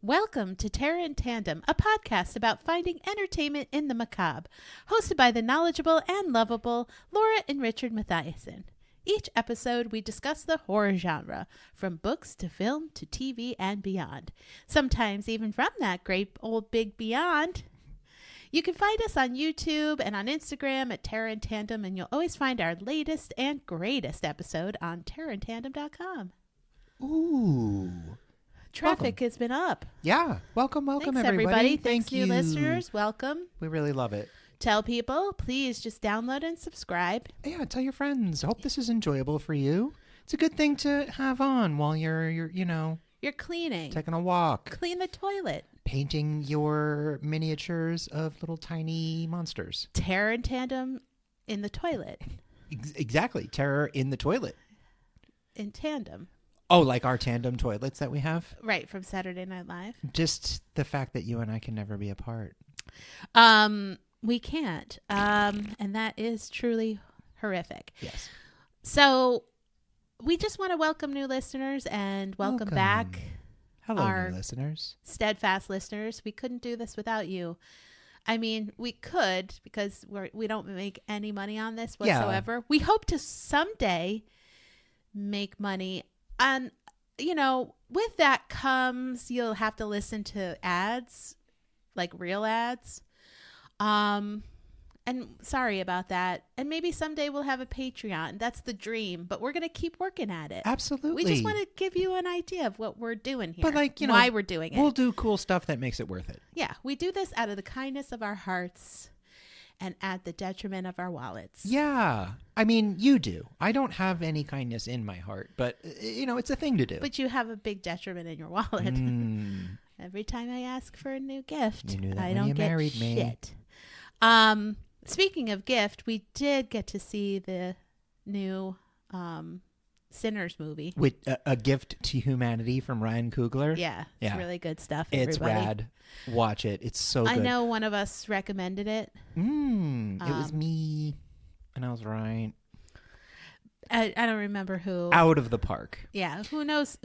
Welcome to Terror in Tandem, a podcast about finding entertainment in the macabre, hosted by the knowledgeable and lovable Laura and Richard Mathiasen. Each episode, we discuss the horror genre, from books to film to TV and beyond. Sometimes even from that great old big beyond. You can find us on YouTube and on Instagram at Terror in Tandem, and you'll always find our latest and greatest episode on terrorintandem.com. Ooh. Traffic has been up. Yeah. Welcome, Thanks, everybody. Thanks, new listeners. Welcome. We really love it. Tell people, please just download and subscribe. Yeah, tell your friends. I hope this is enjoyable for you. It's a good thing to have on while you're cleaning. taking a walk. Clean the toilet. Painting your miniatures of little tiny monsters. Terror in Tandem in the toilet. Exactly. Terror in the toilet. In tandem. Oh, like our tandem toilets that we have? Right, from Saturday Night Live. Just the fact that you and I can never be apart. We can't. And that is truly horrific. Yes. So we just want to welcome new listeners and welcome back. Hello, our new listeners. Steadfast listeners. We couldn't do this without you. I mean, we could because we don't make any money on this whatsoever. Yeah. We hope to someday make money. And, with that comes you'll have to listen to ads, like real ads. And sorry about that. And maybe someday we'll have a Patreon. That's the dream, but we're going to keep working at it. Absolutely. We just want to give you an idea of what we're doing here. But why we're doing it. We'll do cool stuff that makes it worth it. Yeah. We do this out of the kindness of our hearts and at the detriment of our wallets. Yeah. I mean, you do. I don't have any kindness in my heart, but it's a thing to do. But you have a big detriment in your wallet. Every time I ask for a new gift, you knew that I when don't you get married shit. Me. Speaking of gift, we did get to see the new Sinners movie. With a gift to humanity from Ryan Coogler. Yeah. It's really good stuff. It's rad. Watch it. It's so good. I know one of us recommended it. It was me. And I was right. I don't remember who. Out of the park. Yeah. Who knows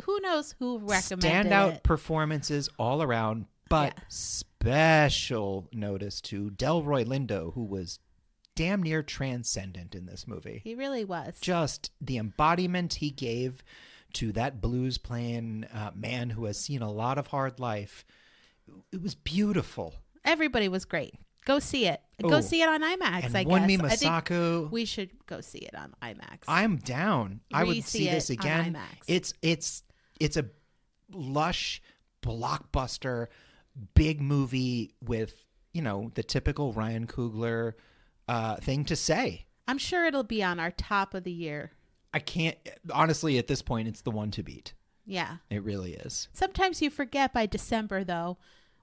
who recommended Standout it. Performances all around. But special notice to Delroy Lindo, who was damn near transcendent in this movie. He really was. Just the embodiment he gave to that blues playing man who has seen a lot of hard life. It was beautiful. Everybody was great. Go see it. Go see it on IMAX, and I guess. Wunmi I Masaku. think we should go see it on IMAX. I'm down. I would see this again. On IMAX. It's a lush blockbuster big movie with, the typical Ryan Coogler thing to say. I'm sure it'll be on our top of the year. I can't, honestly, at this point, it's the one to beat. Yeah. It really is. Sometimes you forget by December, though,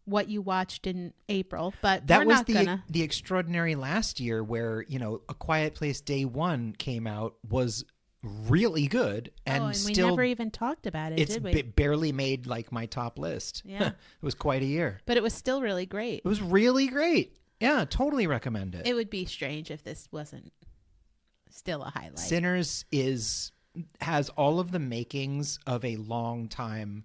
what you watched in April, but that we're was not gonna. The extraordinary last year where, A Quiet Place Day 1 came out, was really good, and we still never even talked about it, did we? It barely made like my top list. Yeah. It was quite a year, but it was still really great. It was really great. Yeah, totally recommend it. It would be strange if this wasn't still a highlight. Sinners has all of the makings of a long time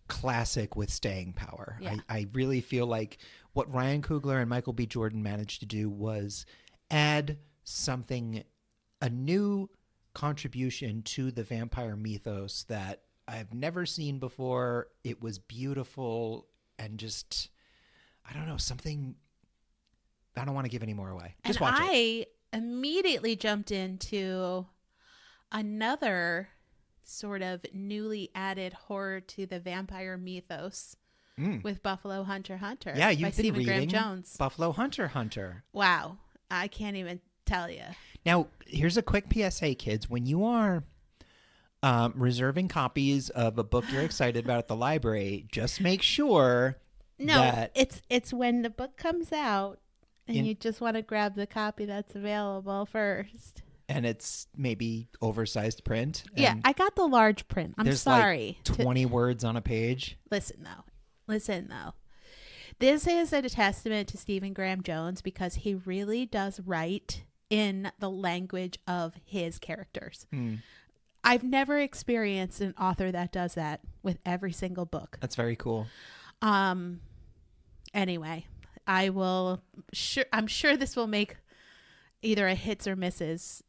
classic with staying power. Yeah. I really feel like what Ryan Coogler and Michael B. Jordan managed to do was add something, a new contribution to the vampire mythos that I've never seen before. It was beautiful and just, I don't know, something. I don't want to give any more away. Just watch it. I immediately jumped into another sort of newly added horror to the vampire mythos with Buffalo Hunter Hunter. Yeah, you've by been Stephen reading Graham Jones. Buffalo Hunter Hunter. Wow, I can't even tell you. Now, here's a quick PSA, kids. When you are reserving copies of a book you're excited about at the library, just make sure that it's when the book comes out and you just want to grab the copy that's available first. And it's maybe oversized print. Yeah, I got the large print. I'm sorry. There's like 20 words on a page. Listen, though. This is a testament to Stephen Graham Jones because he really does write in the language of his characters. I've never experienced an author that does that with every single book. That's very cool. Anyway, I'm sure this will make either a hits or misses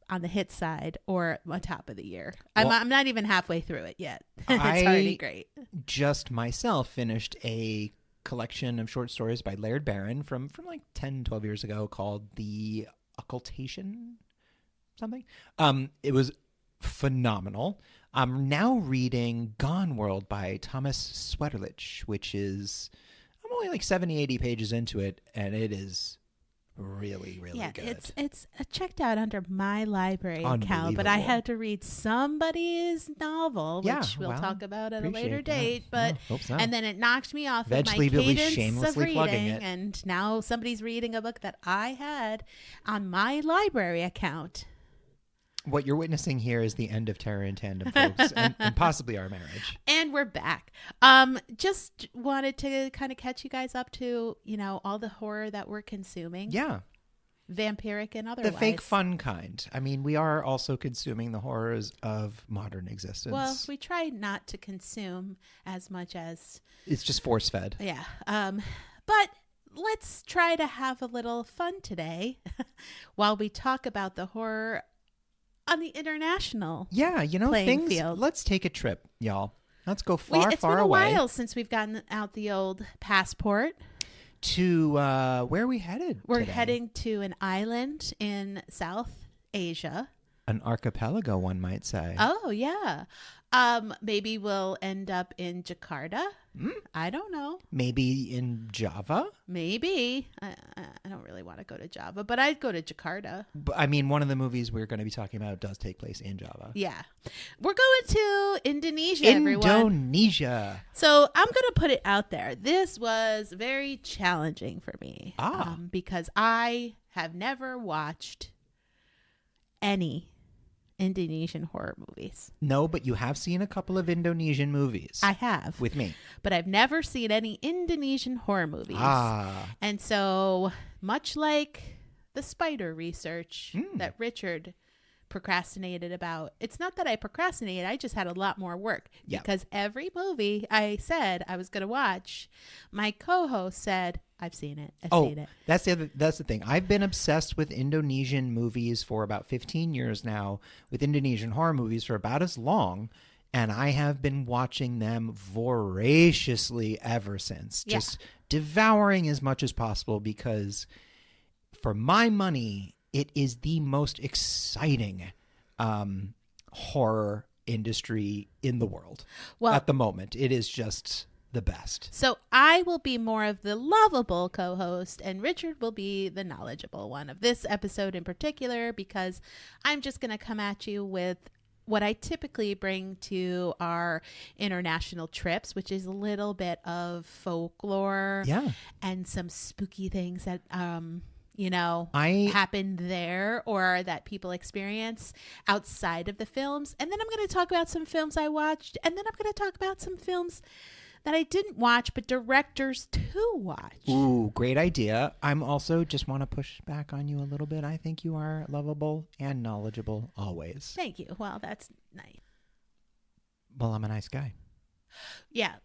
on the hit side or on top of the year. Well, I'm not even halfway through it yet. It's I already great. Just myself finished a collection of short stories by Laird Barron from like 10, 12 years ago called The Occultation something. It was phenomenal. I'm now reading Gone World by Thomas Sweterlich, which is, I'm only like 70, 80 pages into it, and it is really, really good. It's checked out under my library account, but I had to read somebody's novel, which we'll talk about at a later date. But hope so. And then it knocked me off Eventually, with my we'll be cadence of shamelessly plugging reading, it. and now somebody's reading a book that I had on my library account. What you're witnessing here is the end of Terror in Tandem, folks, and possibly our marriage. And we're back. Just wanted to kind of catch you guys up to, all the horror that we're consuming. Yeah. Vampiric and otherwise. The fake fun kind. I mean, we are also consuming the horrors of modern existence. Well, we try not to consume as much as... It's just force-fed. Yeah. But let's try to have a little fun today while we talk about the horror on the international things field. Let's take a trip, y'all. Let's go far away. It's been a while since we've gotten out the old passport. To where are we headed? We're today? heading to an island in South Asia. An archipelago, one might say. Oh, yeah. Maybe we'll end up in Jakarta. I don't know. Maybe in Java? Maybe. I don't really want to go to Java, but I'd go to Jakarta. But, I mean, one of the movies we're going to be talking about does take place in Java. Yeah. We're going to Indonesia, everyone. Indonesia. So I'm going to put it out there. This was very challenging for me. Because I have never watched any Indonesian horror movies. No, but you have seen a couple of Indonesian movies. I have. With me. But I've never seen any Indonesian horror movies. And so, much like the spider research that Richard procrastinated about, it's not that I procrastinated, I just had a lot more work. Yeah. Because every movie I said I was going to watch, my co-host said, I've seen it. I've seen it. That's the thing. I've been obsessed with Indonesian movies for about 15 years now, with Indonesian horror movies for about as long, and I have been watching them voraciously ever since. Yeah. Just devouring as much as possible because, for my money, it is the most exciting horror industry in the world. Well, at the moment, it is just the best. So I will be more of the lovable co-host, and Richard will be the knowledgeable one of this episode in particular, because I'm just going to come at you with what I typically bring to our international trips, which is a little bit of folklore and some spooky things that happened there or that people experience outside of the films. And then I'm going to talk about some films I watched, and then I'm going to talk about some films that I didn't watch, but directors to watch. Ooh, great idea. I'm also just want to push back on you a little bit. I think you are lovable and knowledgeable always. Thank you. Well, that's nice. Well, I'm a nice guy. Yeah.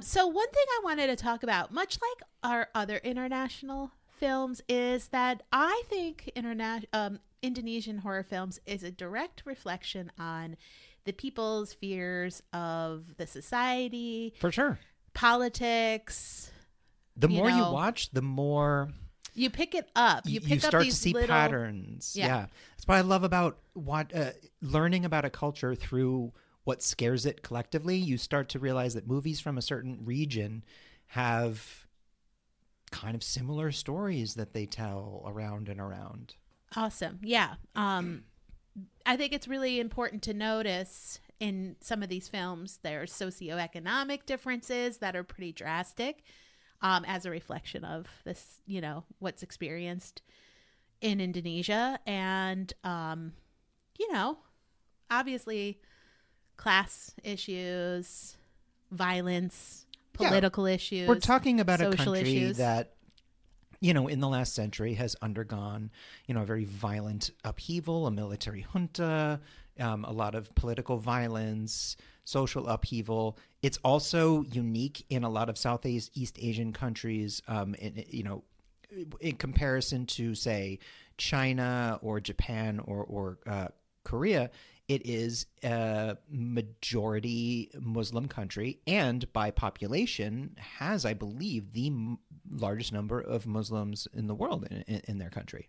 So one thing I wanted to talk about, much like our other international films, is that I think Indonesian horror films is a direct reflection on the people's fears of the society. For sure. Politics. The more you watch, the more you pick it up. You start to see patterns. Yeah. That's what I love about learning about a culture through what scares it collectively. You start to realize that movies from a certain region have kind of similar stories that they tell around and around. Awesome. Yeah. I think it's really important to notice in some of these films, there's socioeconomic differences that are pretty drastic as a reflection of this, what's experienced in Indonesia. And, obviously class issues, violence, political issues. We're talking about a country issues that, in the last century has undergone, a very violent upheaval, a military junta, a lot of political violence, social upheaval. It's also unique in a lot of Southeast Asian countries, in comparison to, say, China or Japan or Korea. It is a majority Muslim country, and by population has, I believe, the largest number of Muslims in the world in their country.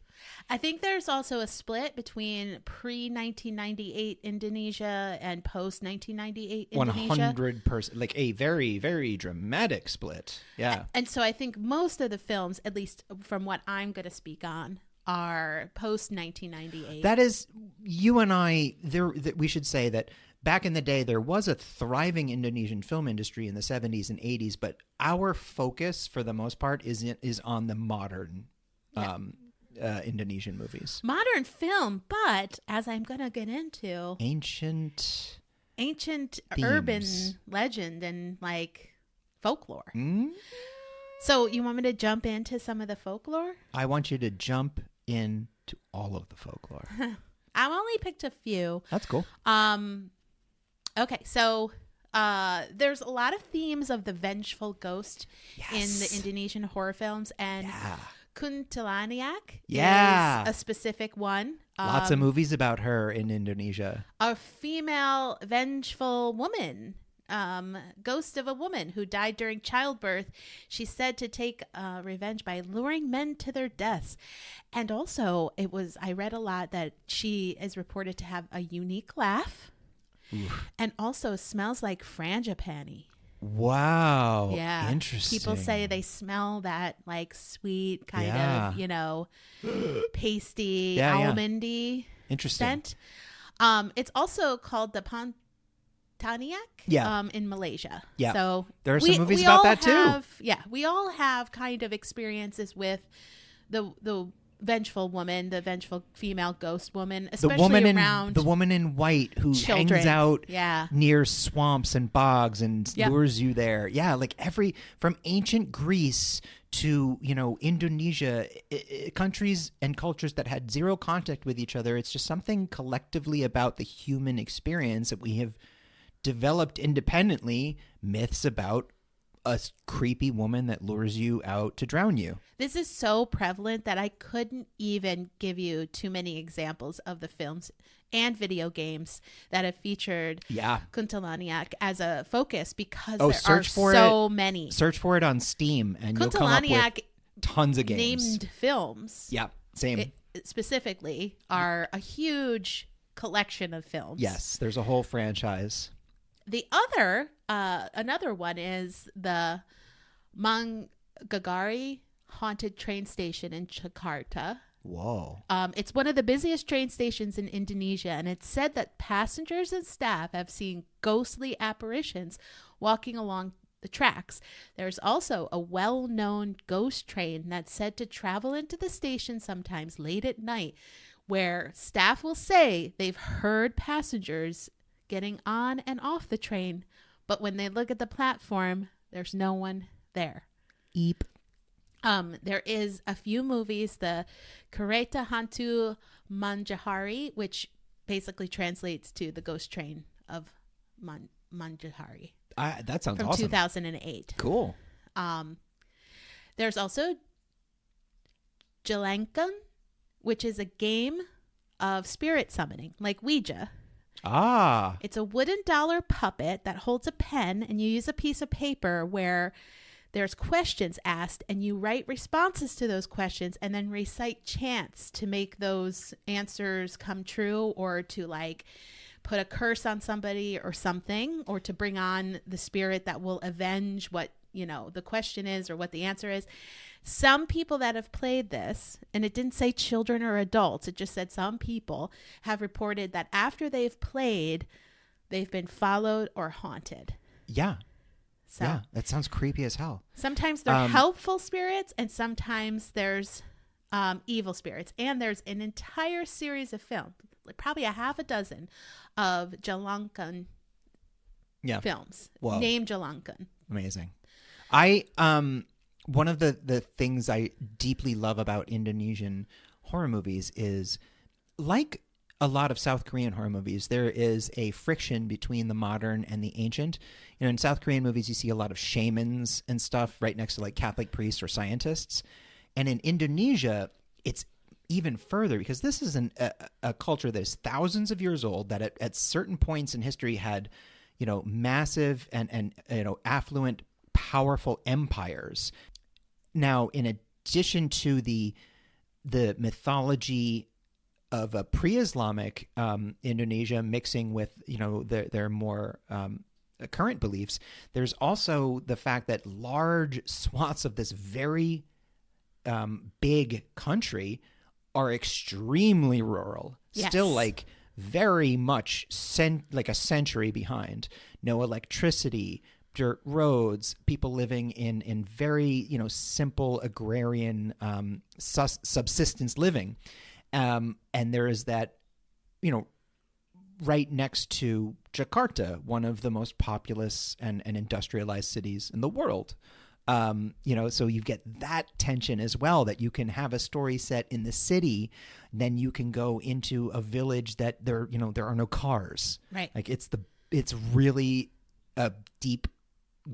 I think there's also a split between pre-1998 Indonesia and post-1998 Indonesia. 100%, like a very, very dramatic split. Yeah. And so I think most of the films, at least from what I'm going to speak on, are post-1998. That is, you and I, we should say that back in the day, there was a thriving Indonesian film industry in the 70s and 80s, but our focus, for the most part, is on the modern Indonesian movies. Modern film, but as I'm going to get into, ancient themes. Urban legend and like folklore. Mm? So you want me to jump into some of the folklore? I want you to jump into all of the folklore. I've only picked a few. That's cool. Okay, so there's a lot of themes of the vengeful ghost in the Indonesian horror films, and Kuntilanak is a specific one. Lots of movies about her in Indonesia. A female vengeful woman. Ghost of a woman who died during childbirth. She's said to take revenge by luring men to their deaths. And also, I read a lot that she is reported to have a unique laugh. Oof. And also smells like frangipani. Wow. Yeah. Interesting. People say they smell that like sweet kind of, pasty, almondy scent. It's also called the Taniak in Malaysia. Yeah. So there are some movies about that too. Yeah. We all have kind of experiences with the vengeful woman, the vengeful female ghost woman, especially around the woman in white who children. hangs out near swamps and bogs and lures you there. Yeah. Like from ancient Greece to, Indonesia, countries and cultures that had zero contact with each other. It's just something collectively about the human experience that we have developed independently, myths about a creepy woman that lures you out to drown you. This is so prevalent that I couldn't even give you too many examples of the films and video games that have featured Kuntilanak as a focus because there are so many. Search for it on Steam and you'll come up with tons of games. Named films. Yeah, same. Specifically are a huge collection of films. Yes, there's a whole franchise. The another one is the Manggagari Haunted Train Station in Jakarta. Whoa. It's one of the busiest train stations in Indonesia, and it's said that passengers and staff have seen ghostly apparitions walking along the tracks. There's also a well-known ghost train that's said to travel into the station sometimes late at night, where staff will say they've heard passengers getting on and off the train, but when they look at the platform, there's no one there. Eep. There is a few movies, the Kereta Hantu Manjahari, which basically translates to the ghost train of Manjahari. That sounds from awesome. 2008. Cool. There's also Jelangkung, which is a game of spirit summoning, like Ouija. It's a wooden dollar puppet that holds a pen, and you use a piece of paper where there's questions asked, and you write responses to those questions and then recite chants to make those answers come true, or to like put a curse on somebody or something, or to bring on the spirit that will avenge what, the question is or what the answer is. Some people that have played this, and it didn't say children or adults, it just said some people have reported that after they've played, they've been followed or haunted. Yeah. So, yeah, that sounds creepy as hell. Sometimes they're helpful spirits, and sometimes there's evil spirits. And there's an entire series of films, like probably a half a dozen of Jelangkung films named Jelangkung. Amazing. One of the things I deeply love about Indonesian horror movies is, like a lot of South Korean horror movies, there is a friction between the modern and the ancient. You know, in South Korean movies, you see a lot of shamans and stuff right next to like Catholic priests or scientists. And in Indonesia, it's even further because this is a culture that is thousands of years old that at certain points in history had, you know, massive and you know, affluent, powerful empires. Now, in addition to the mythology of a pre-Islamic Indonesia mixing with, you know, their more current beliefs, there's also the fact that large swaths of this very big country are extremely rural, Yes. still like very much like a century behind. No electricity, dirt roads, people living in very, you know, simple agrarian subsistence living. And there is that, you know, right next to Jakarta, one of the most populous and industrialized cities in the world. You know, so you get that tension as well, that you can have a story set in the city, then you can go into a village that there are no cars. Right. Like it's really a deep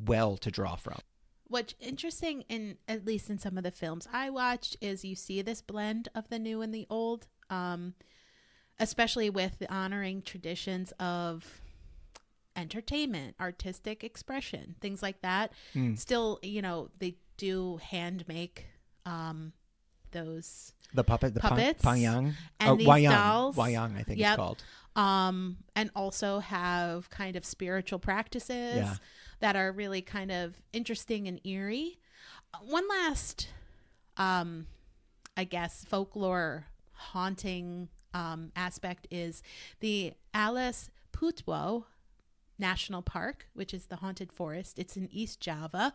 well to draw from. What's interesting, at least in some of the films I watched, is you see this blend of the new and the old, especially with the honoring traditions of entertainment, artistic expression, things like that. Still, you know, they do hand make those The puppets, Pangyang, and these dolls. Wayang, I think Yep. it's called. And also have kind of spiritual practices that are really kind of interesting and eerie. One last, I guess, folklore haunting aspect is the Alas Putwo National Park, which is the haunted forest. It's in East Java,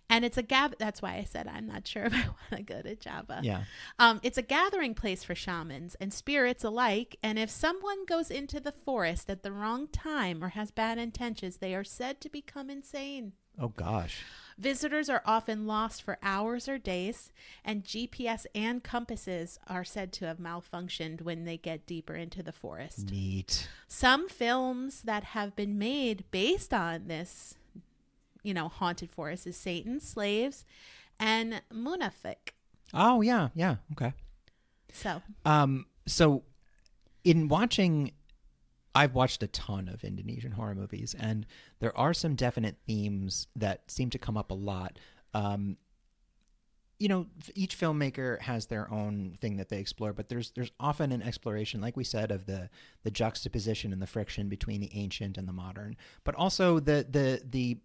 and it's that's why I said I'm not sure if I want to go to Java. Yeah. It's a gathering place for shamans and spirits alike, and if someone goes into the forest at the wrong time or has bad intentions, they are said to become insane. Oh gosh. Visitors are often lost for hours or days, and GPS and compasses are said to have malfunctioned when they get deeper into the forest. Neat. Some films that have been made based on this, you know, haunted forest is Satan's Slaves and Munafik. Oh yeah, yeah, okay. So in watching, I've watched a ton of Indonesian horror movies, and there are some definite themes that seem to come up a lot. You know, each filmmaker has their own thing that they explore, but there's often an exploration, like we said, of the juxtaposition and the friction between the ancient and the modern, but also the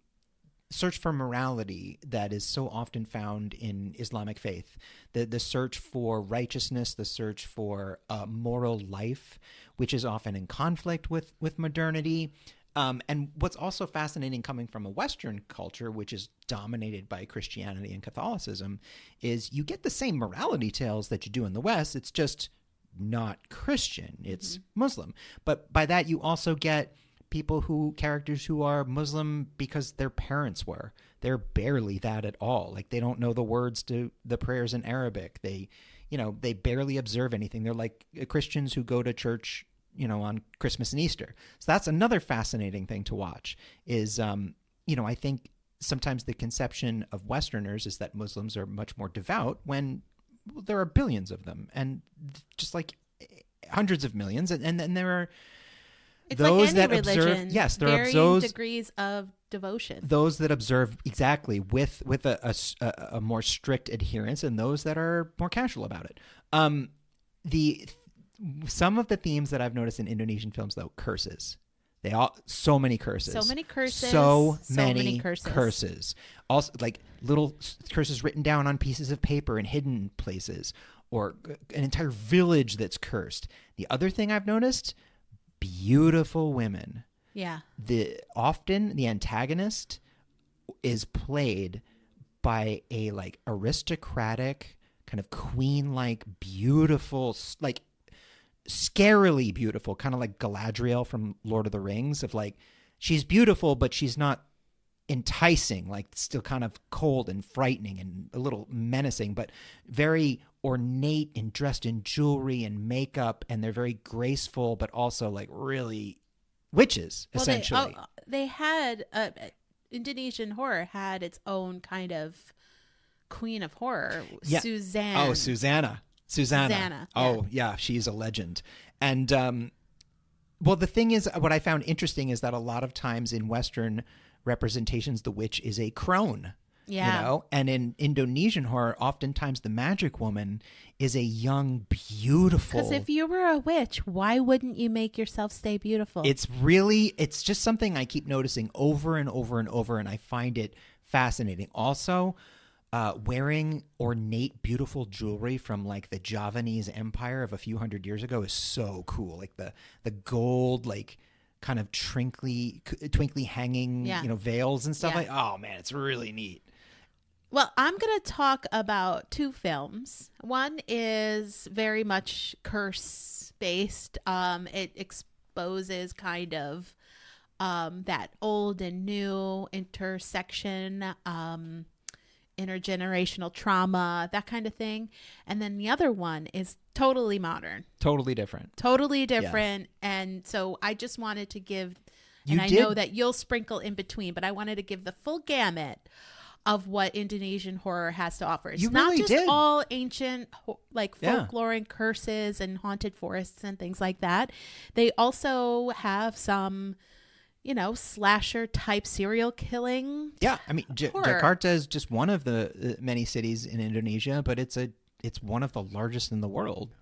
search for morality that is so often found in Islamic faith, the search for righteousness, the search for moral life, which is often in conflict with modernity. And what's also fascinating coming from a Western culture, which is dominated by Christianity and Catholicism, is you get the same morality tales that you do in the West. It's just not Christian. It's Muslim. But by that, you also get characters who are Muslim because their parents were. They're barely that at all. Like, they don't know the words to the prayers in Arabic. They barely observe anything. They're like Christians who go to church, you know, on Christmas and Easter. So that's another fascinating thing to watch is, you know, I think sometimes the conception of Westerners is that Muslims are much more devout when there are billions of them, and just like hundreds of millions. And then there are those like that religion, observe, yes, there are varying those degrees of devotion. Those that observe exactly with a more strict adherence, and those that are more casual about it. Some of the themes that I've noticed in Indonesian films, though, curses. So many curses. So many curses. So many curses. Also, like little curses written down on pieces of paper in hidden places, or an entire village that's cursed. The other thing I've noticed, beautiful women. Yeah. Often the antagonist is played by a like aristocratic, kind of queen-like, beautiful, like scarily beautiful, kind of like Galadriel from Lord of the Rings, of like, she's beautiful, but she's not enticing, like still kind of cold and frightening and a little menacing, but very ornate and dressed in jewelry and makeup, and they're very graceful, but also like really witches, essentially. They had Indonesian horror had its own kind of queen of horror, Yeah. Suzanne. Oh, Susanna. Oh, yeah, she's a legend. And well, the thing is, what I found interesting is that a lot of times in Western representations, the witch is a crone. Yeah. You know, and in Indonesian horror, oftentimes the magic woman is a young, beautiful. Because if you were a witch, why wouldn't you make yourself stay beautiful? It's just something I keep noticing over and over and over, and I find it fascinating. Also, wearing ornate, beautiful jewelry from like the Javanese Empire of a few hundred years ago is so cool. Like the gold, like kind of twinkly hanging, veils and stuff. Yeah. Like, oh man, it's really neat. Well, I'm going to talk about two films. One is very much curse-based. It exposes kind of that old and new intersection, intergenerational trauma, that kind of thing. And then the other one is totally modern. Totally different. Yeah. And so I just wanted to give, know that you'll sprinkle in between, but I wanted to give the full gamut of what Indonesian horror has to offer. It's not just all ancient, like folklore and curses and haunted forests and things like that. They also have some, slasher type serial killing. Yeah, I mean, Jakarta is just one of the many cities in Indonesia, but it's one of the largest in the world.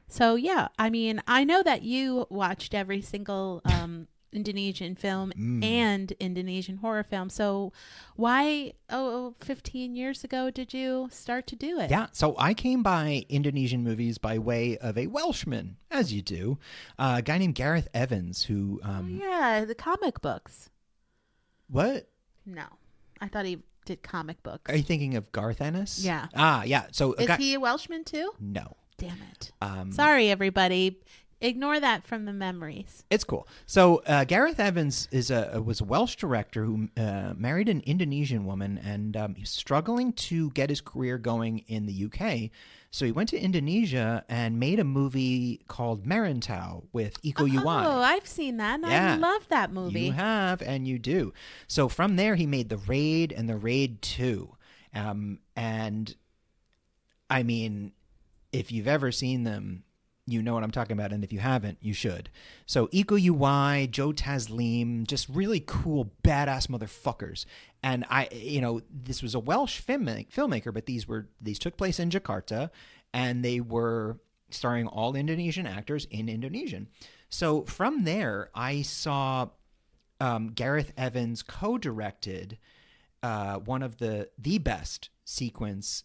So yeah, I mean, I know that you watched every single Indonesian film and Indonesian horror film. So why 15 years ago did you start to do it? Yeah, so I came by Indonesian movies by way of a Welshman, as you do, a guy named Gareth Evans who the comic books. What? No. I thought he did comic books. Are you thinking of Garth Ennis? Yeah. Yeah. So is he a Welshman too? No. Damn it. Sorry, everybody. Ignore that from the memories. It's cool. So Gareth Evans was a Welsh director who married an Indonesian woman, and he's struggling to get his career going in the UK. So he went to Indonesia and made a movie called Merantau with Iko Uwais. Oh, I've seen that. And I love that movie. You have, and you do. So from there, he made The Raid and The Raid 2. And I mean, if you've ever seen them, you know what I'm talking about, and if you haven't, you should. So Iko Uwais, Joe Taslim, just really cool, badass motherfuckers. And this was a Welsh filmmaker, but these took place in Jakarta, and they were starring all Indonesian actors in Indonesian. So from there, I saw Gareth Evans co-directed one of the best sequence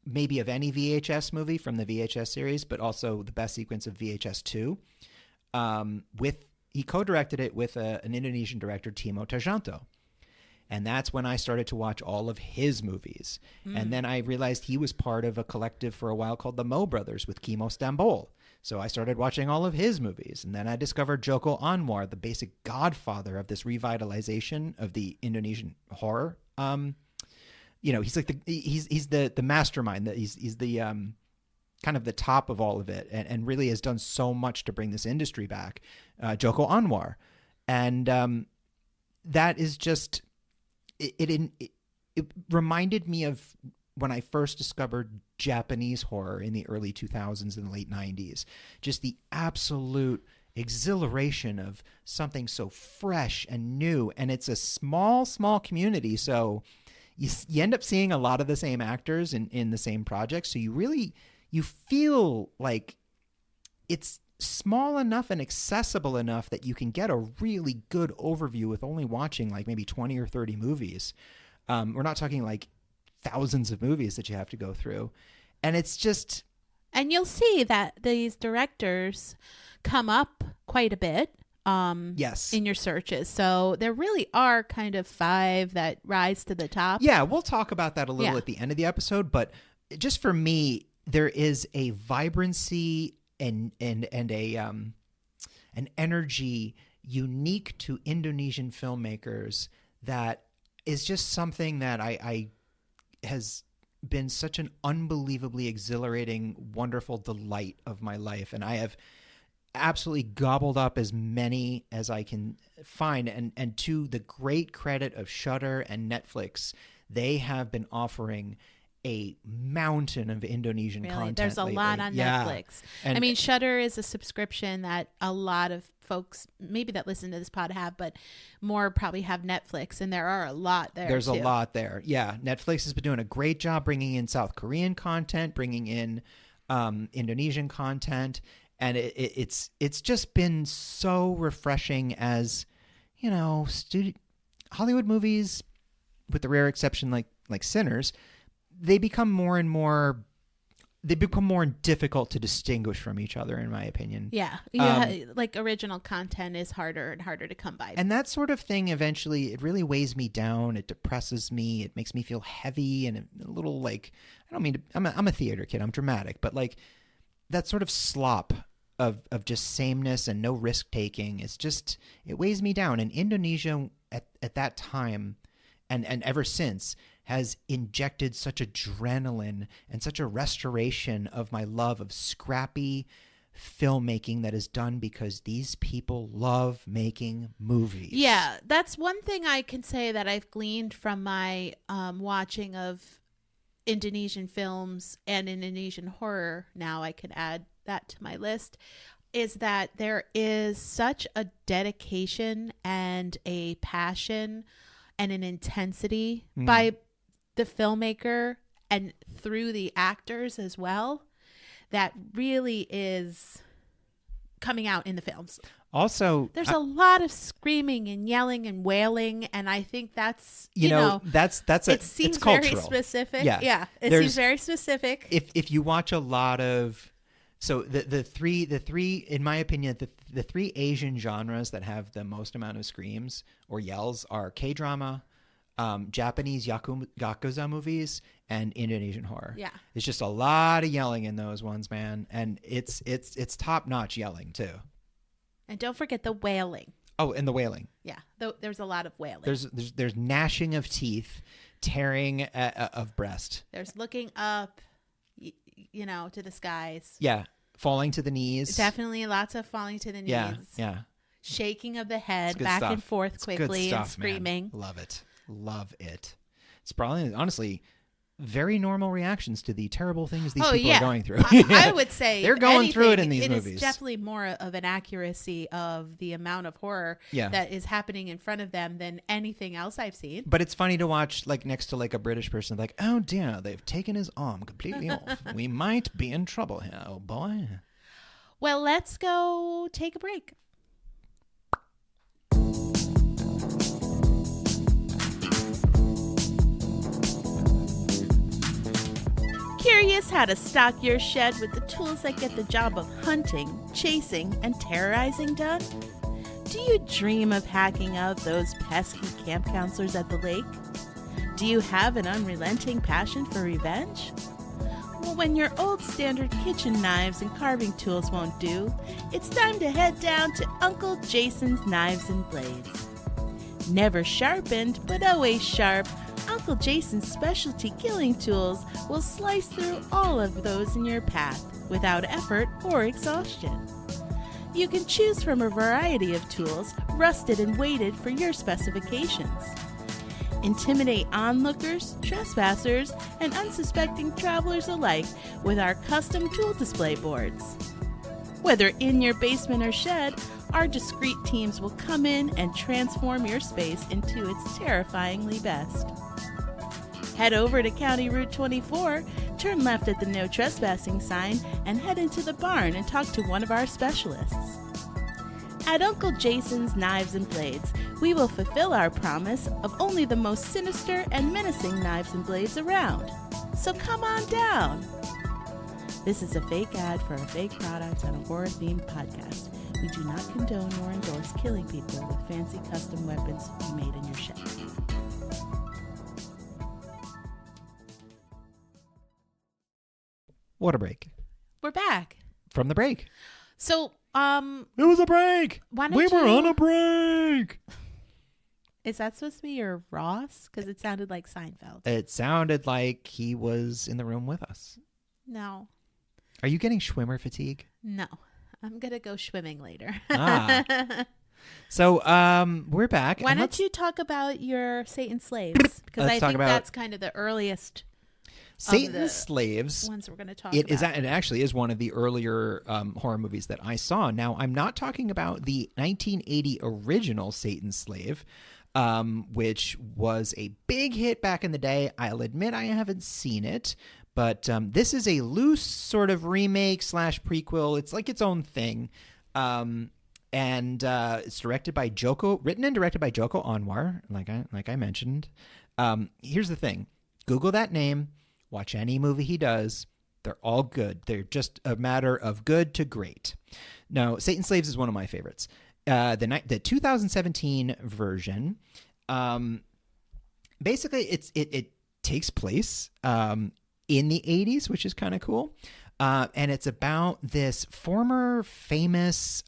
maybe of any VHS movie from the VHS series, but also the best sequence of VHS 2. He co-directed it with an Indonesian director, Timo Tjahjanto. And that's when I started to watch all of his movies. And then I realized he was part of a collective for a while called the Mo Brothers with Kimo Stambol. So I started watching all of his movies. And then I discovered Joko Anwar, the basic godfather of this revitalization of the Indonesian horror. He's like he's the mastermind. He's the kind of the top of all of it, and really has done so much to bring this industry back. Joko Anwar, and that is just it reminded me of when I first discovered Japanese horror in the early 2000s and late 90s. Just the absolute exhilaration of something so fresh and new, and it's a small community, so you end up seeing a lot of the same actors in the same projects. So you feel like it's small enough and accessible enough that you can get a really good overview with only watching like maybe 20 or 30 movies. We're not talking like thousands of movies that you have to go through. And it's just... And you'll see that these directors come up quite a bit. Yes. In your searches. So there really are kind of 5 that rise to the top. Yeah, we'll talk about that a little at the end of the episode, but just for me, there is a vibrancy and an energy unique to Indonesian filmmakers that is just something that I has been such an unbelievably exhilarating, wonderful delight of my life. And I have absolutely gobbled up as many as I can find. And to the great credit of Shudder and Netflix, they have been offering a mountain of Indonesian content. There's a lately. lot on Netflix. And I mean, Shudder is a subscription that a lot of folks maybe that listen to this pod have, but more probably have Netflix, and there are a lot there. There's too. a lot there. Yeah, Netflix has been doing a great job bringing in South Korean content, bringing in Indonesian content, and it's just been so refreshing as, you know, Hollywood movies, with the rare exception like Sinners, they become more difficult to distinguish from each other, in my opinion. Yeah. Like original content is harder and harder to come by. And that sort of thing, eventually, it really weighs me down. It depresses me. It makes me feel heavy and a little like, I don't mean to, I'm a theater kid. I'm dramatic. But like that sort of slop of just sameness and no risk taking, it's just, it weighs me down. And Indonesia at that time and ever since has injected such adrenaline and such a restoration of my love of scrappy filmmaking that is done because these people love making movies. Yeah, that's one thing I can say that I've gleaned from my watching of Indonesian films and Indonesian horror. Now I can add that to my list, is that there is such a dedication and a passion and an intensity by the filmmaker and through the actors as well that really is coming out in the films. Also, there's a lot of screaming and yelling and wailing, and I think that's it seems very cultural. Specific. Yeah, it seems very specific. If you watch a lot of, so the three in my opinion, the three Asian genres that have the most amount of screams or yells are K-drama, Japanese Yakuza movies, and Indonesian horror. Yeah. There's just a lot of yelling in those ones, man. And it's top-notch yelling, too. And don't forget the wailing. Oh, and the wailing. Yeah, there's a lot of wailing. There's gnashing of teeth, tearing of breast. There's looking up, to the skies. Yeah, falling to the knees. Definitely lots of falling to the knees. Yeah. Shaking of the head back stuff. And forth quickly stuff, and screaming. Man. Love it. It's probably, honestly, very normal reactions to the terrible things these people are going through. I would say they're going through it in these movies. It is definitely more of an accuracy of the amount of horror that is happening in front of them than anything else I've seen. But it's funny to watch, like, next to like a British person, like, oh dear, they've taken his arm completely off. We might be in trouble here, oh boy. Well, let's go take a break. Curious how to stock your shed with the tools that get the job of hunting, chasing, and terrorizing done? Do you dream of hacking out those pesky camp counselors at the lake? Do you have an unrelenting passion for revenge? Well, when your old standard kitchen knives and carving tools won't do, it's time to head down to Uncle Jason's Knives and Blades. Never sharpened, but always sharp, Uncle Jason's specialty killing tools will slice through all of those in your path without effort or exhaustion. You can choose from a variety of tools rusted and weighted for your specifications. Intimidate onlookers, trespassers, and unsuspecting travelers alike with our custom tool display boards. Whether in your basement or shed, our discreet teams will come in and transform your space into its terrifyingly best. Head over to County Route 24, turn left at the no trespassing sign, and head into the barn and talk to one of our specialists. At Uncle Jason's Knives and Blades, we will fulfill our promise of only the most sinister and menacing knives and blades around. So come on down. This is a fake ad for a fake product on a horror-themed podcast. We do not condone or endorse killing people with fancy custom weapons you made in your shed. What a break. We're back. From the break. So, it was a break. We were on a break. Is that supposed to be your Ross? Because it sounded like Seinfeld. It sounded like he was in the room with us. No. Are you getting Schwimmer fatigue? No. I'm going to go swimming later. So we're back. Why don't you talk about your Satan slaves? Because I think that's kind of the earliest Satan's Slaves. Ones we're going to talk about. It actually is one of the earlier horror movies that I saw. Now, I'm not talking about the 1980 original Satan's Slave, which was a big hit back in the day. I'll admit I haven't seen it, but this is a loose sort of remake / prequel. It's like its own thing. And it's written and directed by Joko Anwar, like I mentioned. Here's the thing. Google that name. Watch any movie he does. They're all good. They're just a matter of good to great. Now, Satan's Slaves is one of my favorites. The 2017 version, basically it takes place in the 80s, which is kind of cool. And it's about this former famous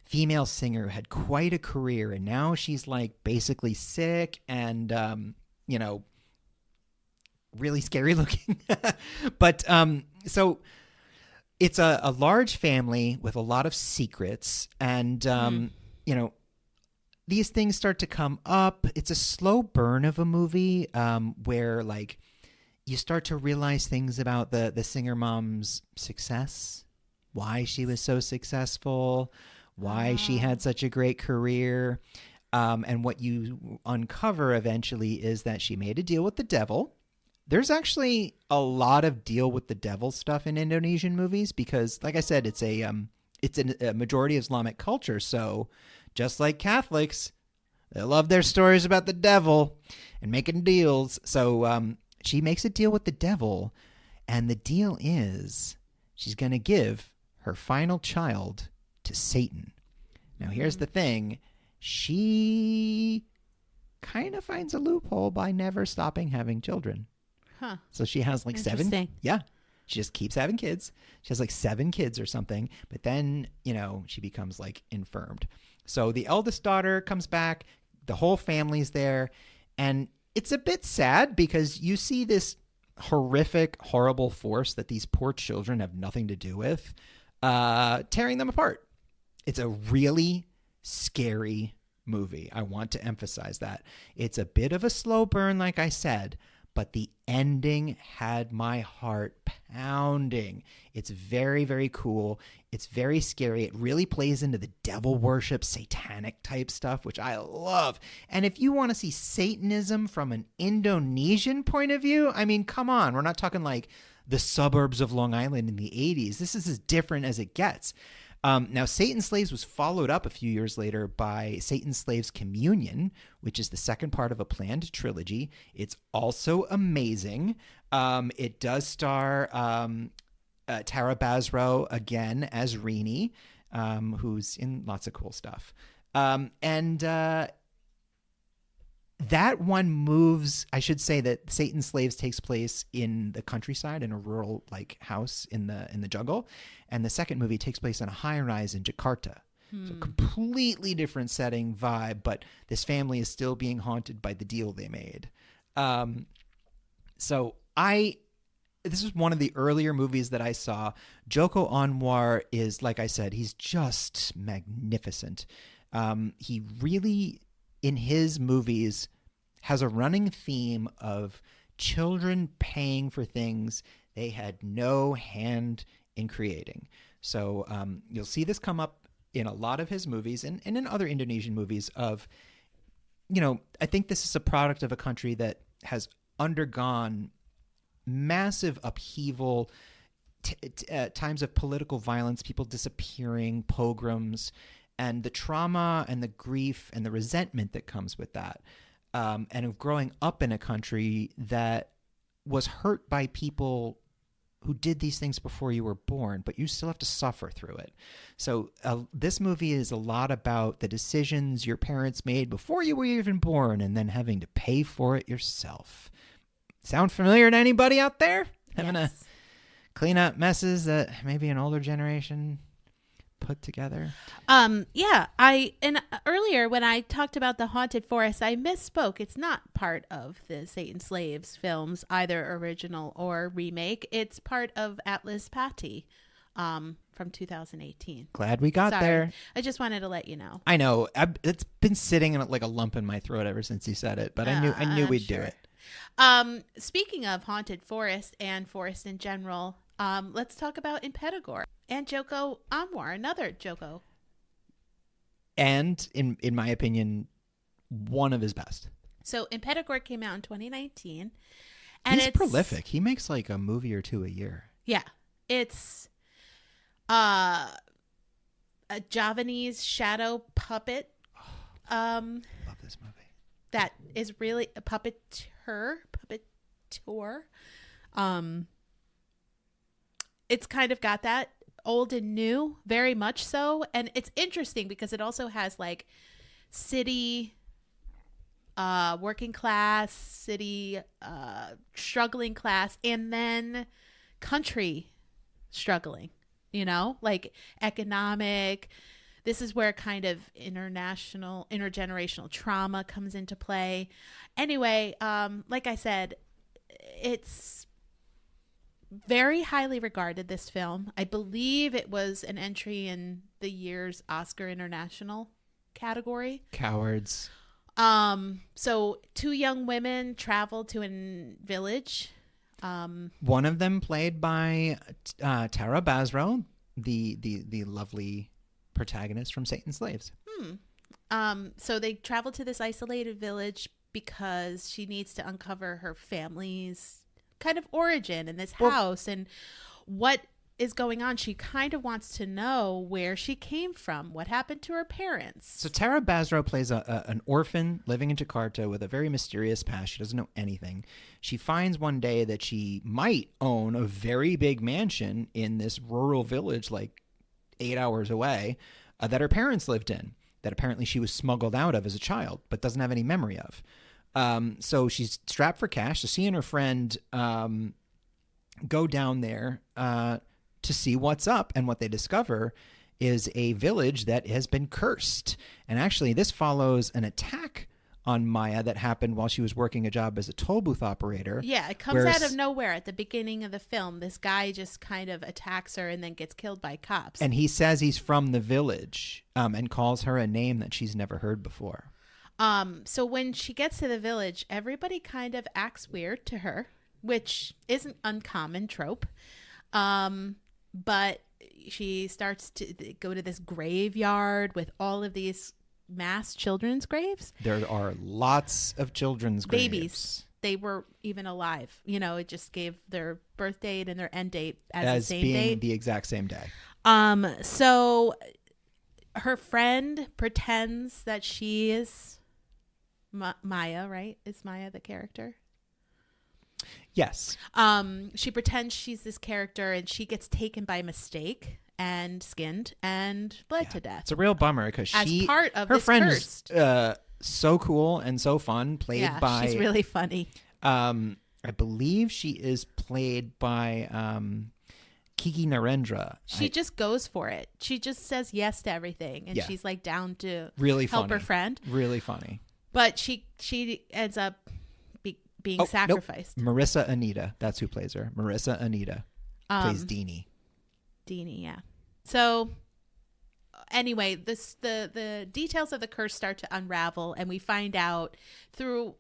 female singer who had quite a career, and now she's like basically sick and really scary looking. But so it's a large family with a lot of secrets, and these things start to come up. It's a slow burn of a movie where like you start to realize things about the singer mom's success, why she was so successful, why she had such a great career. And what you uncover eventually is that she made a deal with the devil. There's actually a lot of deal with the devil stuff in Indonesian movies because, like I said, it's a majority Islamic culture. So just like Catholics, they love their stories about the devil and making deals. So she makes a deal with the devil, and the deal is she's going to give her final child to Satan. Now, here's the thing. She kind of finds a loophole by never stopping having children. Huh. So she has like 7. Yeah. She just keeps having kids. She has like 7 kids or something. But then, she becomes like infirmed. So the eldest daughter comes back. The whole family's there. And it's a bit sad because you see this horrific, horrible force that these poor children have nothing to do with, tearing them apart. It's a really scary movie. I want to emphasize that. It's a bit of a slow burn, like I said, but the ending had my heart pounding. It's very, very cool. It's very scary. It really plays into the devil worship, satanic type stuff, which I love. And if you want to see Satanism from an Indonesian point of view, I mean, come on. We're not talking like the suburbs of Long Island in the 80s. This is as different as it gets. Now, Satan's Slaves was followed up a few years later by Satan's Slaves Communion, which is the second part of a planned trilogy. It's also amazing. It does star Tara Basro again as Rini, who's in lots of cool stuff. That one moves, I should say that Satan's Slaves takes place in the countryside in a rural like house in the jungle. And the second movie takes place on a high rise in Jakarta. So completely different setting vibe, but this family is still being haunted by the deal they made. This is one of the earlier movies that I saw. Joko Anwar is, like I said, he's just magnificent. He really, in his movies, has a running theme of children paying for things they had no hand in creating. So you'll see this come up in a lot of his movies and in other Indonesian movies of, I think this is a product of a country that has undergone massive upheaval, times of political violence, people disappearing, pogroms, and the trauma and the grief and the resentment that comes with that. And of growing up in a country that was hurt by people who did these things before you were born, but you still have to suffer through it. So this movie is a lot about the decisions your parents made before you were even born and then having to pay for it yourself. Sound familiar to anybody out there? Having to clean up messes that maybe an older generation put together. Yeah, earlier when I talked about the Haunted Forest, I misspoke. It's not part of the Satan Slaves films, either original or remake. It's part of Atlas Patty, from 2018. Glad we got there. I just wanted to let you know. I know. It's been sitting in like a lump in my throat ever since you said it, but I knew we'd do it. Speaking of Haunted Forest and forest in general, let's talk about Impedagore and Joko Anwar, another Joko. And in my opinion, one of his best. So Impedagore came out in 2019. And he's prolific. He makes like a movie or two a year. Yeah. It's a Javanese shadow puppet. Love this movie. That is really a puppeteer. It's kind of got that old and new, very much so. And it's interesting because it also has like city, working class, city, struggling class, and then country struggling, like economic. This is where kind of intergenerational trauma comes into play. Anyway, like I said, it's very highly regarded, this film. I believe it was an entry in the year's Oscar International category. Cowards. So two young women travel to a village. One of them played by Tara Basro, the lovely protagonist from Satan's Slaves. So they travel to this isolated village because she needs to uncover her family's kind of origin in this house and what is going on. She kind of wants to know where she came from, what happened to her parents. So Tara Basro plays an orphan living in Jakarta with a very mysterious past. She doesn't know anything. She finds one day that she might own a very big mansion in this rural village like 8 hours away that her parents lived in, that apparently she was smuggled out of as a child but doesn't have any memory of. So she's strapped for cash. So she and her friend go down there to see what's up, and what they discover is a village that has been cursed. And actually, this follows an attack on Maya that happened while she was working a job as a toll booth operator. Yeah, it comes out of nowhere at the beginning of the film. This guy just kind of attacks her and then gets killed by cops. And he says he's from the village and calls her a name that she's never heard before. So when she gets to the village, everybody kind of acts weird to her, which isn't uncommon trope. But she starts to go to this graveyard with all of these mass children's graves. There are lots of children's graves. Babies. They were even alive. It just gave their birth date and their end date as the same being date. The exact same day. So her friend pretends that she is Maya, right? Is Maya the character? Yes. She pretends she's this character, and she gets taken by mistake and skinned and bled to death. It's a real bummer because as part of her this friend cursed. is so cool and so fun. Played by she's really funny. I believe she is played by Kiki Narendra. She just goes for it. She just says yes to everything, and she's like down to really help funny. her friend. Really funny. But she ends up being sacrificed. Nope. Marissa Anita. That's who plays her. Marissa Anita plays Deanie. Deanie, yeah. So anyway, the details of the curse start to unravel, and we find out through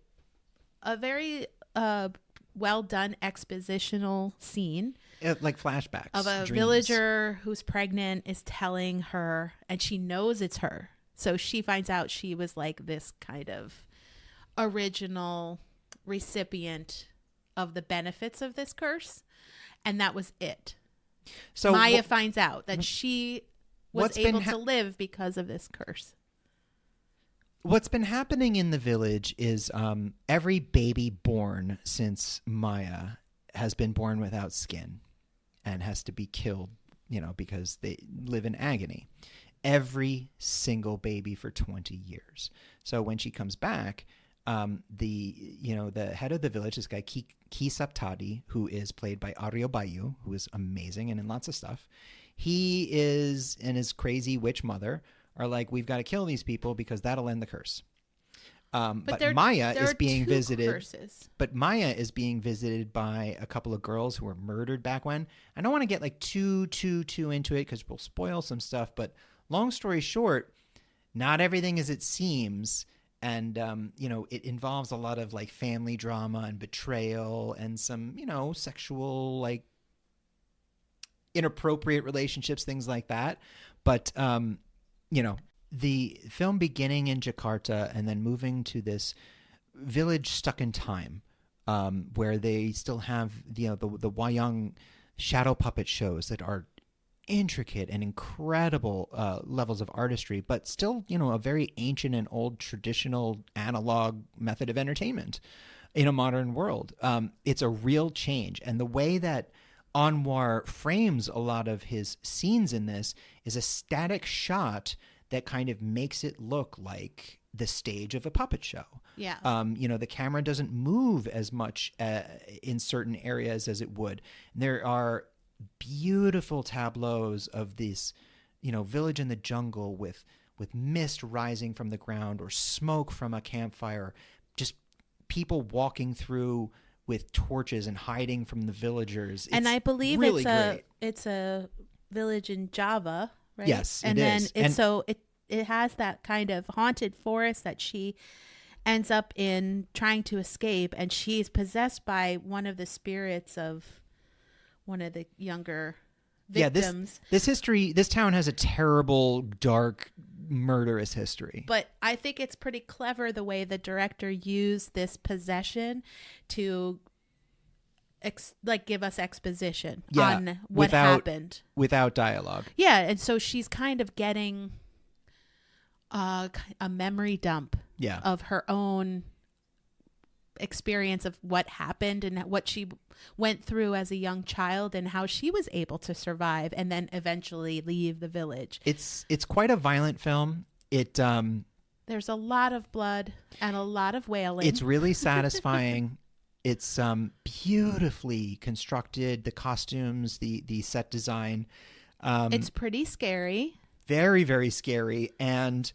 a very well done expositional scene. Like flashbacks. Of a villager who's pregnant is telling her, and she knows it's her. So she finds out she was like this kind of original recipient of the benefits of this curse, and that was it. So Maya finds out that she was able to live because of this curse. What's been happening in the village is every baby born since Maya has been born without skin and has to be killed, because they live in agony. Every single baby for 20 years. So when she comes back, the head of the village, this guy Ki Saptadi, who is played by Aryo Bayu, who is amazing and in lots of stuff. He is and his crazy witch mother are like, we've got to kill these people because that'll end the curse. But Maya is being visited. Curses. But Maya is being visited by a couple of girls who were murdered back when. I don't want to get like too into it because we'll spoil some stuff. But long story short, not everything as it seems. And, it involves a lot of like family drama and betrayal and some, sexual, like inappropriate relationships, things like that. But, the film beginning in Jakarta and then moving to this village stuck in time, where they still have, the wayang shadow puppet shows that are intricate and incredible levels of artistry, but still, a very ancient and old traditional analog method of entertainment in a modern world. It's a real change. And the way that Anwar frames a lot of his scenes in this is a static shot that kind of makes it look like the stage of a puppet show. Yeah. The camera doesn't move as much in certain areas as it would. There are beautiful tableaus of this, village in the jungle with mist rising from the ground or smoke from a campfire, just people walking through with torches and hiding from the villagers. And I believe really it's a village in Java, right? Yes, and it is. It has that kind of haunted forest that she ends up in trying to escape, and she's possessed by one of the spirits of one of the younger victims. Yeah, this town has a terrible, dark, murderous history. But I think it's pretty clever the way the director used this possession to give us exposition on what happened. Without dialogue. Yeah, and so she's kind of getting a memory dump of her own experience of what happened and what she went through as a young child and how she was able to survive and then eventually leave the village. It's quite a violent film. There's a lot of blood and a lot of wailing. It's really satisfying. It's beautifully constructed. The costumes, the set design. It's pretty scary. Very, very scary. And,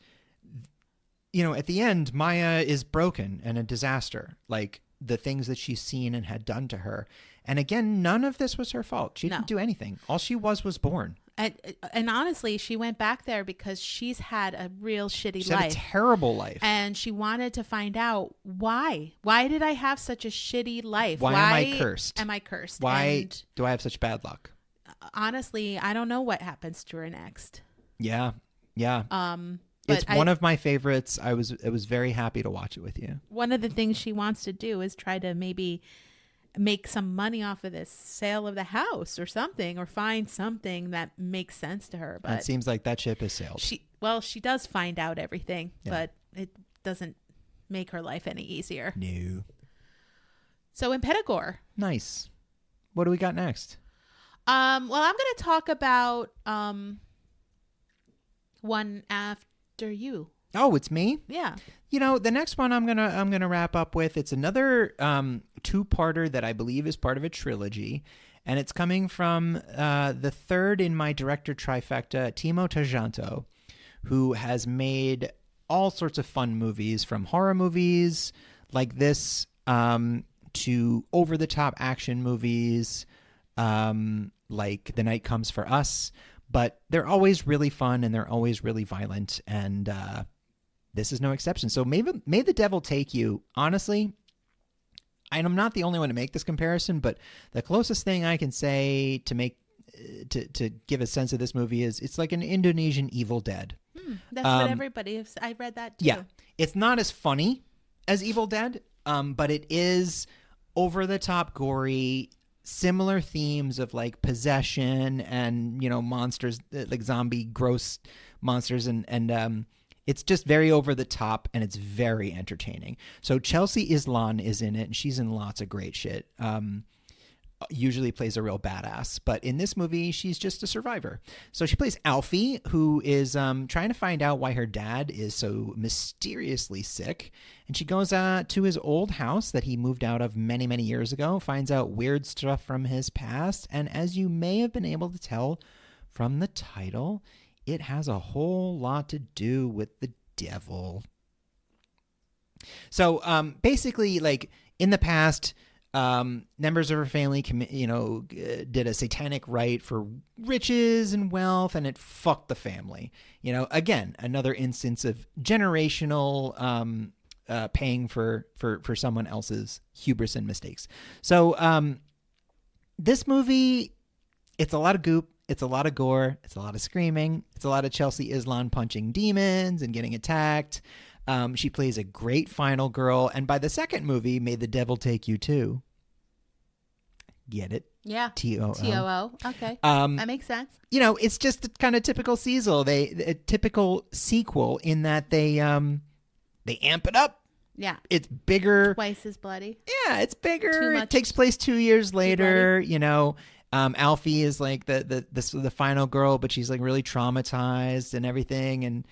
at the end, Maya is broken and a disaster. Like the things that she's seen and had done to her. And again, none of this was her fault. She didn't do anything. All she was born. And honestly, she went back there because she's had a real shitty She's life. had a terrible life. And she wanted to find out why. Why did I have such a shitty life? Why am I cursed? Why do I have such bad luck? Honestly, I don't know what happens to her next. Yeah. It's one of my favorites. I was very happy to watch it with you. One of the things she wants to do is try to maybe make some money off of this sale of the house or something, or find something that makes sense to her. But it seems like that ship has sailed. She does find out everything, but it doesn't make her life any easier. No. So in Pedagore. Nice. What do we got next? Well, I'm going to talk about one after you. Oh, it's me? Yeah. The next one I'm gonna wrap up with, it's another two-parter that I believe is part of a trilogy, and it's coming from the third in my director trifecta, Timo Tjahjanto, who has made all sorts of fun movies, from horror movies like this to over-the-top action movies like The Night Comes for Us. But they're always really fun and they're always really violent, and this is no exception. So may the devil take you. Honestly, and I'm not the only one to make this comparison, but the closest thing I can say to make to give a sense of this movie is it's like an Indonesian Evil Dead. That's what everybody has. I read that too. Yeah, it's not as funny as Evil Dead, but it is over the top gory. Similar themes of like possession and monsters, like zombie gross monsters, and it's just very over the top and it's very entertaining. So Chelsea Islan is in it and she's in lots of great shit. usually plays a real badass, but in this movie she's just a survivor. So she plays Alfie, who is trying to find out why her dad is so mysteriously sick, and she goes to his old house that he moved out of many years ago, finds out weird stuff from his past, and as you may have been able to tell from the title, it has a whole lot to do with the devil. So basically, like in the past, members of her family, did a satanic rite for riches and wealth, and it fucked the family. Again, another instance of generational paying for someone else's hubris and mistakes. So this movie, it's a lot of goop, it's a lot of gore, it's a lot of screaming, it's a lot of Chelsea Islan punching demons and getting attacked. She plays a great final girl, and by the second movie, May the Devil Take You Too. Get it? Yeah. T-O-O. T-O-O. Okay. That makes sense. It's just a kind of typical a typical sequel in that they amp it up. Yeah. It's bigger. Twice as bloody. Yeah, it's bigger. It takes place 2 years later. Alfie is like the final girl, but she's like really traumatized and everything,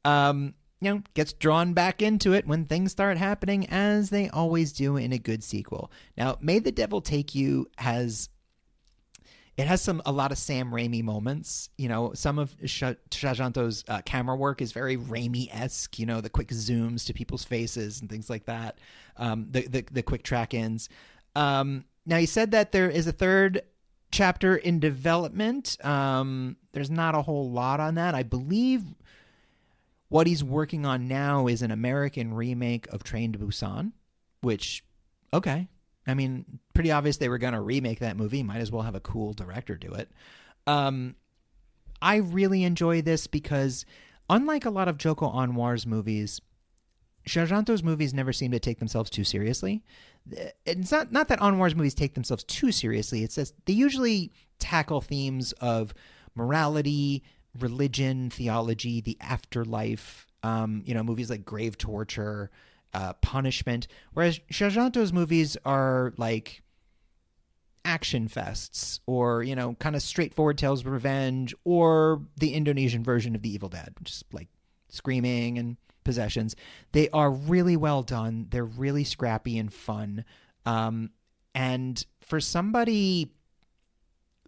and gets drawn back into it when things start happening, as they always do in a good sequel. Now, May the Devil Take You has a lot of Sam Raimi moments. Some of Sargento's camera work is very Raimi-esque. The quick zooms to people's faces and things like that. The quick track-ins. Now, he said that there is a third chapter in development. There's not a whole lot on that. I believe what he's working on now is an American remake of Train to Busan, which, okay. I mean, pretty obvious they were going to remake that movie. Might as well have a cool director do it. I really enjoy this because, unlike a lot of Joko Anwar's movies, Sargento's movies never seem to take themselves too seriously. It's not that Anwar's movies take themselves too seriously. It's just they usually tackle themes of morality, religion, theology, the afterlife, movies like Grave Torture, Punishment, whereas Sargento's movies are like action fests or, kind of straightforward tales of revenge, or the Indonesian version of The Evil Dead, just like screaming and possessions. They are really well done. They're really scrappy and fun. And for somebody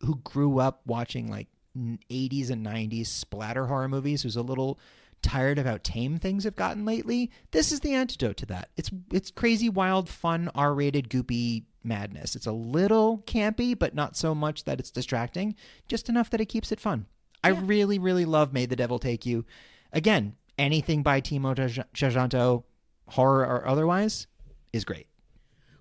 who grew up watching like 80s and 90s splatter horror movies, who's a little tired of how tame things have gotten lately, this is the antidote to that. It's crazy, wild, fun, R-rated, goopy madness. It's a little campy, but not so much that it's distracting, just enough that it keeps it fun. Yeah. I really, really love May the Devil Take You. Again, anything by Timo Sargento, horror or otherwise, is great.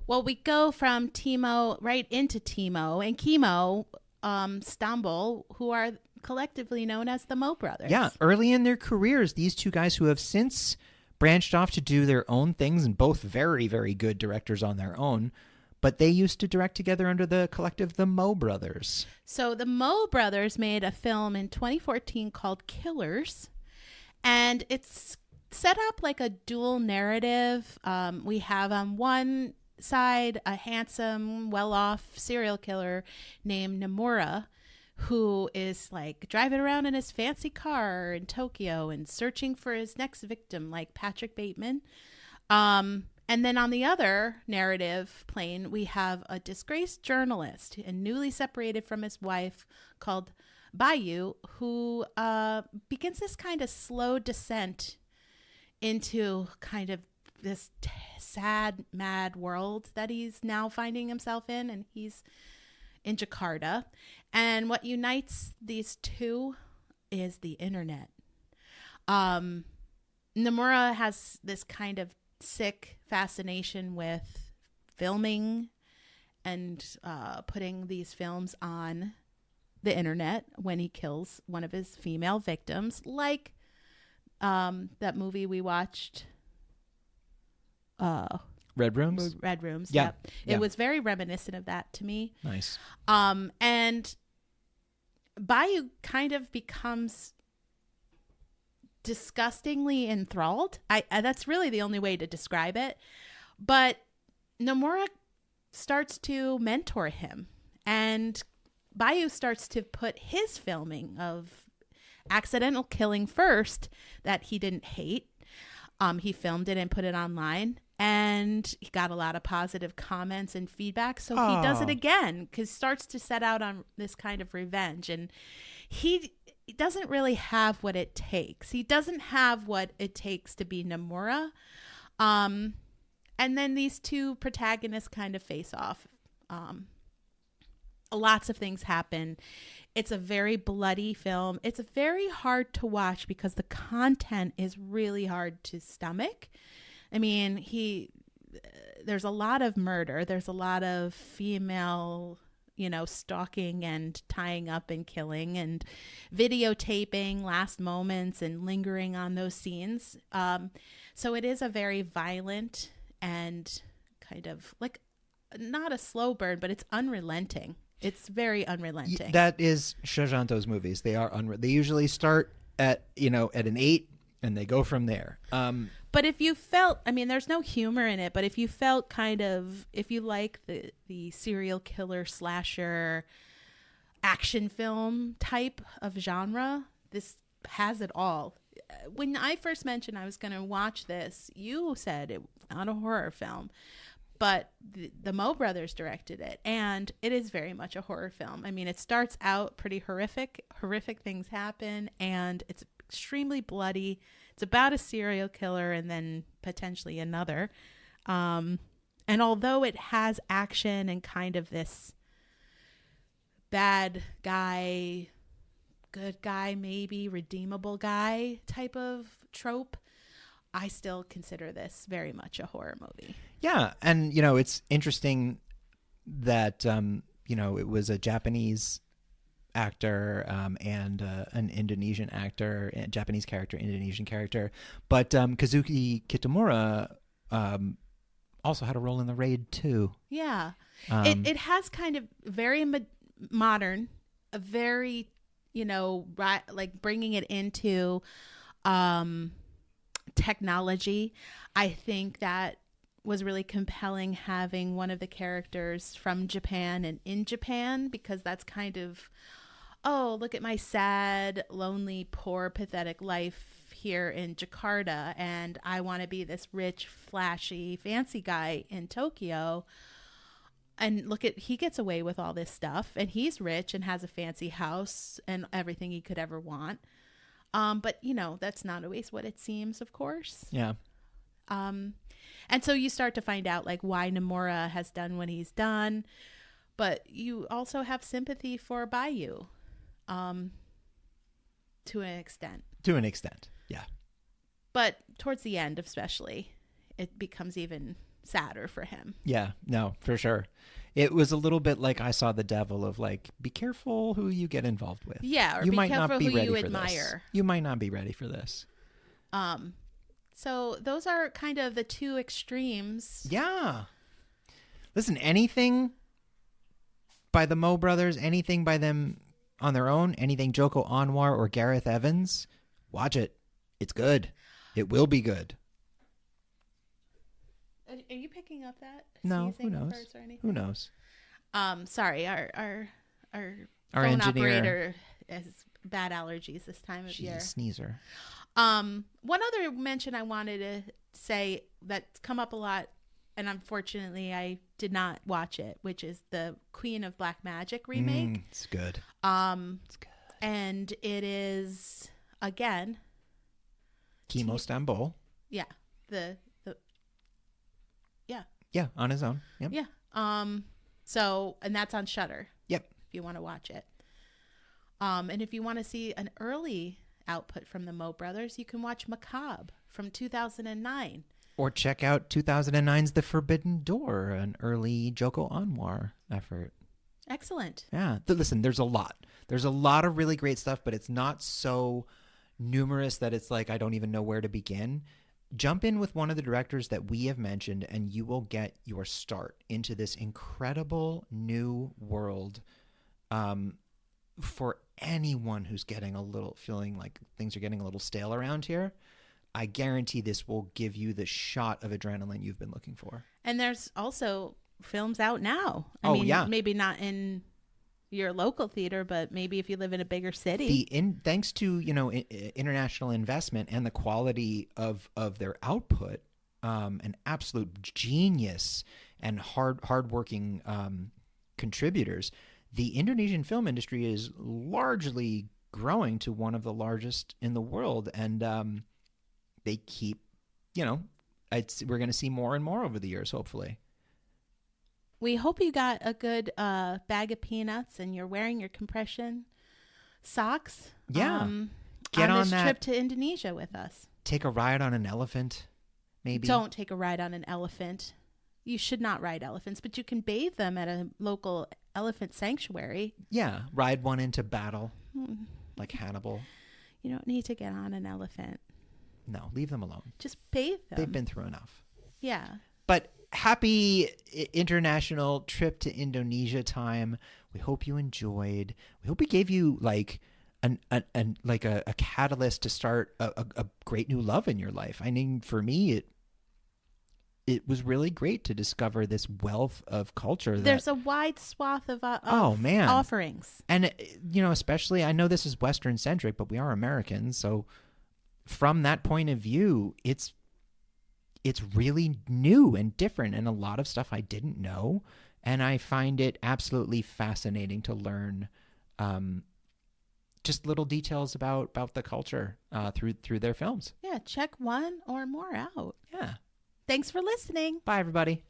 Well, we go from Timo right into Timo and Chemo Stambul, who are collectively known as the Mo brothers. Yeah, early in their careers, these two guys who have since branched off to do their own things, and both very, very good directors on their own, but they used to direct together under the collective The Mo Brothers. So the Mo brothers made a film in 2014 called Killers, and it's set up like a dual narrative. We have on one side a handsome, well-off serial killer named Nomura, who is like driving around in his fancy car in Tokyo and searching for his next victim, like Patrick Bateman. And then on the other narrative plane, we have a disgraced journalist and newly separated from his wife called Bayu, who begins this kind of slow descent into kind of this sad, mad world that he's now finding himself in, and he's in Jakarta. And what unites these two is the internet. Nomura has this kind of sick fascination with filming and putting these films on the internet when he kills one of his female victims, like that movie we watched, Red Rooms. Yeah. It was very reminiscent of that to me. Nice. And Bayu kind of becomes disgustingly enthralled. I that's really the only way to describe it. But Nomura starts to mentor him And Bayou starts to put his filming of accidental killing first that he didn't hate. He filmed it and put it online, and he got a lot of positive comments and feedback. So he does it again, because starts to set out on this kind of revenge. And he doesn't really have what it takes. He doesn't have what it takes to be Nomura. And then these two protagonists kind of face off. Lots of things happen. It's a very bloody film. It's very hard to watch because the content is really hard to stomach. I mean, there's a lot of murder. There's a lot of female, stalking and tying up and killing and videotaping last moments and lingering on those scenes. So it is a very violent and kind of like not a slow burn, but it's unrelenting. It's very unrelenting. That is Shojanto's movies. They are they usually start at an 8 and they go from there. But if you felt, there's no humor in it, but if you felt if you like the serial killer slasher action film type of genre, this has it all. When I first mentioned I was going to watch this, you said it's not a horror film. But the Moe brothers directed it, and it is very much a horror film. It starts out pretty horrific. Horrific things happen, and it's extremely bloody. It's about a serial killer and then potentially another. And although it has action and kind of this bad guy, good guy, maybe redeemable guy type of trope, I still consider this very much a horror movie. Yeah. And, it's interesting that, it was a Japanese actor and an Indonesian actor, a Japanese character, Indonesian character. But Kazuki Kitamura also had a role in The Raid, too. Yeah. It has kind of very modern, a very, like bringing it into technology. I think that was really compelling, having one of the characters from Japan and in Japan, because that's kind of, look at my sad, lonely, poor, pathetic life here in Jakarta, and I want to be this rich, flashy, fancy guy in Tokyo. And he gets away with all this stuff, and he's rich and has a fancy house and everything he could ever want. But that's not always what it seems, of course. Yeah. And so you start to find out like why Nomura has done what he's done, but you also have sympathy for Bayou, to an extent. To an extent, yeah. But towards the end, especially, it becomes even sadder for him. Yeah, no, for sure. It was a little bit like I Saw the Devil, of like, be careful who you get involved with. Yeah, or you be might careful not be who ready you for admire. This. You might not be ready for this. So those are kind of the two extremes. Yeah. Listen, anything by the Moe brothers, anything by them on their own, anything Joko Anwar or Gareth Evans, watch it. It's good. It will be good. Are you picking up that? No, who knows? Who knows? Sorry, our Our phone engineer operator has bad allergies this time of She's year. a sneezer. One other mention I wanted to say that's come up a lot, and unfortunately I did not watch it, which is the Queen of Black Magic remake. It's good. It's good. And it is, again, Kimo Stambol. Yeah. Yeah, on his own. Yep. Yeah. So, and that's on Shudder. Yep. If you want to watch it. And if you want to see an early output from the Moe brothers, you can watch Macabre from 2009. Or check out 2009's The Forbidden Door, an early Joko Anwar effort. Excellent. Yeah. Listen, there's a lot. There's a lot of really great stuff, but it's not so numerous that it's like I don't even know where to begin. Jump in with one of the directors that we have mentioned, and you will get your start into this incredible new world. For anyone who's getting feeling like things are getting a little stale around here, I guarantee this will give you the shot of adrenaline you've been looking for. And there's also films out now. I Oh, mean, yeah. maybe not in your local theater, but maybe if you live in a bigger city. Thanks to international investment and the quality of their output, an absolute genius and hardworking contributors, the Indonesian film industry is largely growing to one of the largest in the world, and they keep, we're going to see more and more over the years, hopefully. We hope you got a good bag of peanuts and you're wearing your compression socks. Yeah. Get on this trip to Indonesia with us. Take a ride on an elephant, maybe. Don't take a ride on an elephant. You should not ride elephants, but you can bathe them at a local elephant sanctuary. Yeah. Ride one into battle, like Hannibal. You don't need to get on an elephant. No, leave them alone. Just bathe them. They've been through enough. Yeah. But happy international trip to Indonesia time. We hope you enjoyed. We hope we gave you like a catalyst to start a great new love in your life. I mean, for me, it was really great to discover this wealth of culture. There's a wide swath of offerings. And, especially, I know this is Western centric, but we are Americans. So from that point of view, it's really new and different, and a lot of stuff I didn't know. And I find it absolutely fascinating to learn just little details about the culture through their films. Yeah, check one or more out. Yeah. Thanks for listening. Bye, everybody.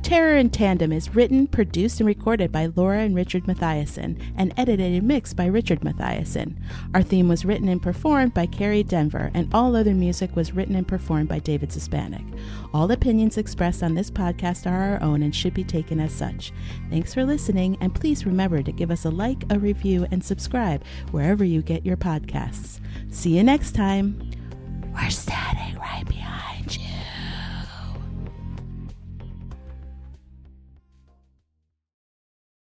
Terror in Tandem is written, produced, and recorded by Laura and Richard Mathiasen, and edited and mixed by Richard Mathiasen. Our theme was written and performed by Carrie Denver, and all other music was written and performed by David Suspanic. All opinions expressed on this podcast are our own and should be taken as such. Thanks for listening, and please remember to give us a like, a review, and subscribe wherever you get your podcasts. See you next time. We're static.